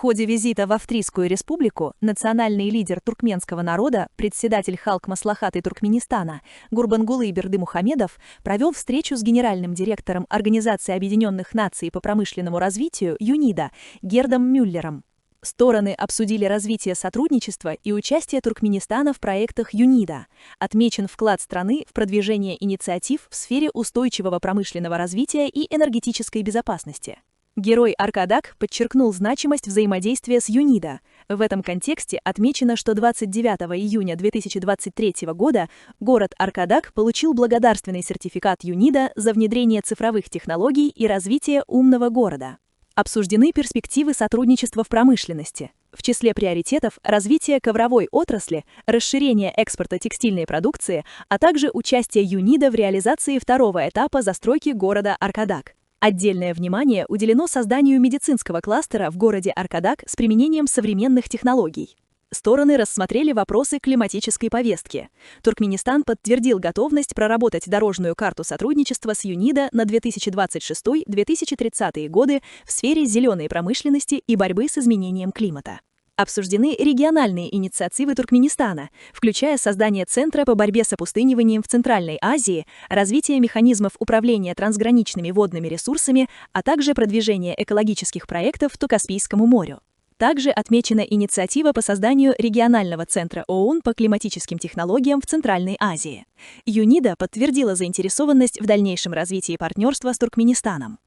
ходе визита в Австрийскую республику национальный лидер туркменского народа, председатель Халк Маслахата Туркменистана Гурбангулы Бердымухамедов провел встречу с генеральным директором Организации Объединенных Наций по промышленному развитию ЮНИДО Гердом Мюллером. Стороны обсудили развитие сотрудничества и участие Туркменистана в проектах ЮНИДО. Отмечен вклад страны в продвижение инициатив в сфере устойчивого промышленного развития и энергетической безопасности. Герой Аркадак подчеркнул значимость взаимодействия с ЮНИДО. В этом контексте отмечено, что 29 июня 2023 года город Аркадак получил благодарственный сертификат ЮНИДО за внедрение цифровых технологий и развитие умного города. Обсуждены перспективы сотрудничества в промышленности. В числе приоритетов развитие ковровой отрасли, расширение экспорта текстильной продукции, а также участие ЮНИДО в реализации второго этапа застройки города Аркадак. Отдельное внимание уделено созданию медицинского кластера в городе Аркадак с применением современных технологий. Стороны рассмотрели вопросы климатической повестки. Туркменистан подтвердил готовность проработать дорожную карту сотрудничества с ЮНИДО на 2026-2030 годы в сфере зеленой промышленности и борьбы с изменением климата. Обсуждены региональные инициативы Туркменистана, включая создание Центра по борьбе с опустыниванием в Центральной Азии, развитие механизмов управления трансграничными водными ресурсами, а также продвижение экологических проектов по Каспийскому морю. Также отмечена инициатива по созданию регионального центра ООН по климатическим технологиям в Центральной Азии. ЮНИДО подтвердила заинтересованность в дальнейшем развитии партнерства с Туркменистаном.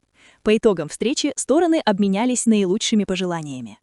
По итогам встречи стороны обменялись наилучшими пожеланиями.